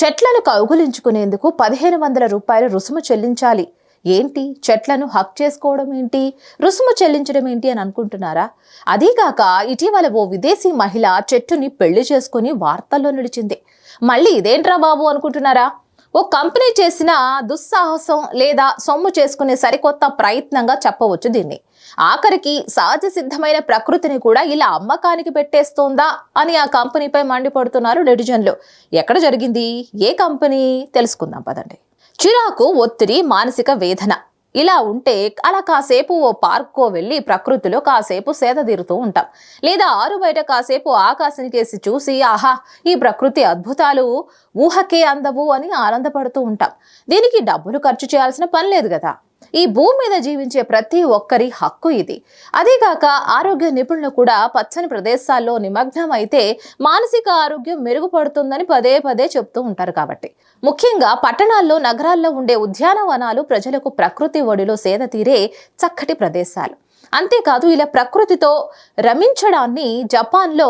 చెట్లను కౌగులించుకునేందుకు 1500 రూపాయలు రుసుము చెల్లించాలి. ఏంటి, చెట్లను హక్ చేసుకోవడం ఏంటి, రుసుము చెల్లించడం ఏంటి అని అనుకుంటున్నారా? అదీగాక ఇటీవల ఓ విదేశీ మహిళ చెట్టుని పెళ్లి చేసుకుని వార్తల్లో నిలిచింది. మళ్ళీ ఇదేంట్రా బాబు అనుకుంటున్నారా? ఓ కంపెనీ చేసిన దుస్సాహసం లేదా సొమ్ము చేసుకునే సరికొత్త ప్రయత్నంగా చెప్పవచ్చు దీన్ని. ఆఖరికి సహజ సిద్ధమైన ప్రకృతిని కూడా ఇలా అమ్మకానికి పెట్టేస్తోందా అని ఆ కంపెనీపై మండిపడుతున్నారు నెటిజన్లు. ఎక్కడ జరిగింది, ఏ కంపెనీ, తెలుసుకుందాం పదండి. చిరాకు, ఒత్తిడి, మానసిక వేదన ఇలా ఉంటే అలా కాసేపు ఓ పార్క్కో వెళ్ళి ప్రకృతిలో కాసేపు సేద తీరుతూ ఉంటాం. లేదా ఆరు బయట కాసేపు ఆకాశానికేసి చూసి ఆహా ఈ ప్రకృతి అద్భుతాలు ఊహకే అందవు అని ఆనందపడుతూ ఉంటాం. దీనికి డబ్బులు ఖర్చు చేయాల్సిన పని లేదు కదా. ఈ భూమి మీద జీవించే ప్రతి ఒక్కరి హక్కు ఇది. అదేగాక ఆరోగ్య నిపుణులు కూడా పచ్చని ప్రదేశాల్లో నిమగ్నం అయితే మానసిక ఆరోగ్యం మెరుగుపడుతుందని పదే పదే చెప్తూ ఉంటారు. కాబట్టి ముఖ్యంగా పట్టణాల్లో, నగరాల్లో ఉండే ఉద్యానవనాలు ప్రజలకు ప్రకృతి ఒడిలో సేద తీరే చక్కటి ప్రదేశాలు. అంతేకాదు ఇలా ప్రకృతితో రమించడాన్ని జపాన్లో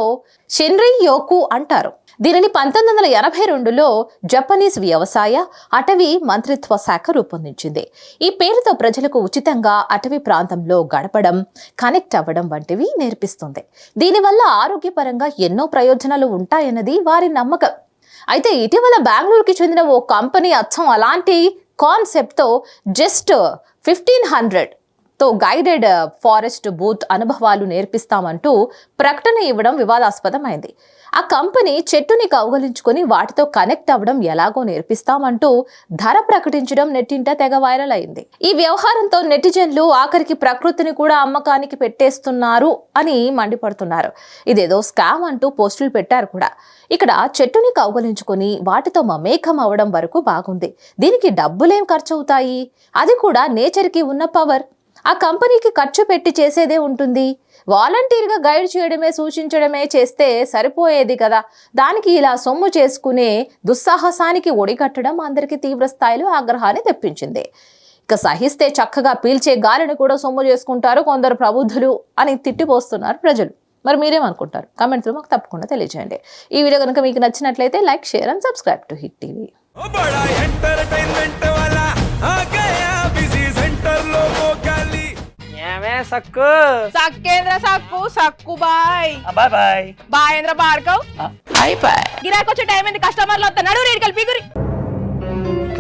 షిన్రీ-యోకు అంటారు. దీనిని 1982లో జపనీస్ వ్యవసాయ, అటవీ మంత్రిత్వ శాఖ రూపొందించింది. ఈ పేరుతో ప్రజలకు ఉచితంగా అటవీ ప్రాంతంలో గడపడం, కనెక్ట్ అవ్వడం వంటివి నేర్పిస్తుంది. దీనివల్ల ఆరోగ్యపరంగా ఎన్నో ప్రయోజనాలు ఉంటాయన్నది వారి నమ్మకం. అయితే ఇటీవల బెంగళూరుకి చెందిన ఓ కంపెనీ అచ్చం అలాంటి కాన్సెప్ట్తో జస్ట్ 1500తో గైడెడ్ ఫారెస్ట్ బూత్ అనుభవాలు నేర్పిస్తామంటూ ప్రకటన ఇవ్వడం వివాదాస్పదమైంది. ఆ కంపెనీ చెట్టుని కౌగలించుకొని వాటితో కనెక్ట్ అవ్వడం ఎలాగో నేర్పిస్తామంటూ ధర ప్రకటించడం నెట్టింట తెగ వైరల్ అయింది. ఈ వ్యవహారంతో నెటిజన్లు ఆఖరికి ప్రకృతిని కూడా అమ్మకానికి పెట్టేస్తున్నారు అని మండిపడుతున్నారు. ఇదేదో స్కామ్ అంటూ పోస్టులు పెట్టారు కూడా. ఇక్కడ చెట్టుని కౌగలించుకొని వాటితో మమేకం అవ్వడం వరకు బాగుంది. దీనికి డబ్బులేం ఖర్చు అవుతాయి? అది కూడా నేచర్కి ఉన్న పవర్. ఆ కంపెనీకి ఖర్చు పెట్టి చేసేదే ఉంటుంది. వాలంటీర్గా గైడ్ చేయడమే, సూచించడమే చేస్తే సరిపోయేది కదా. దానికి ఇలా సొమ్ము చేసుకునే దుస్సాహసానికి ఒడిగట్టడం అందరికీ తీవ్ర స్థాయిలో ఆగ్రహాన్ని తెప్పించింది. ఇక సహిస్తే చక్కగా పీల్చే గాలిని కూడా సొమ్ము చేసుకుంటారు కొందరు ప్రబుద్ధులు అని తిట్టిపోస్తున్నారు ప్రజలు. మరి మీరేమనుకుంటారు? కామెంట్స్లో మాకు తప్పకుండా తెలియజేయండి. ఈ వీడియో కనుక మీకు నచ్చినట్లయితే like, share and subscribe to Hit TV. సక్కు సక్కేంద్ర సక్కు సక్కు బాయ్ బాయ్ బాయ్ బాయేంద్ర బాడ్కవ్ బాయ్ బాయ్. గిరాకి వచ్చే టైం ఏంది? కస్టమర్లు వస్తున్నాడు, రేటు కలిపి గురి.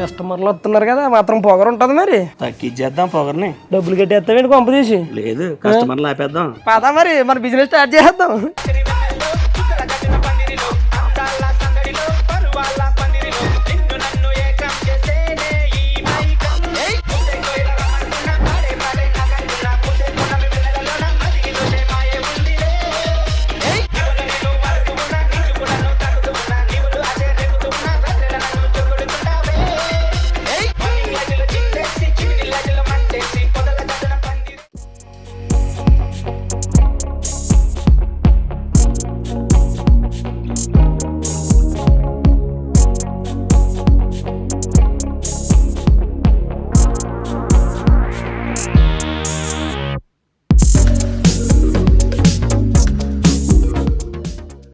కస్టమర్లు వస్తున్నారు కదా, మాత్రం పొగరు ఉంటది. మరి తగ్గించేద్దాం పొగర్ని. డబ్బులు కట్టేస్తామేంటి కొంప తీసి? లేదు, కస్టమర్లు ఆపేద్దాం. పదా మరి మన బిజినెస్ స్టార్ట్ చేద్దాం.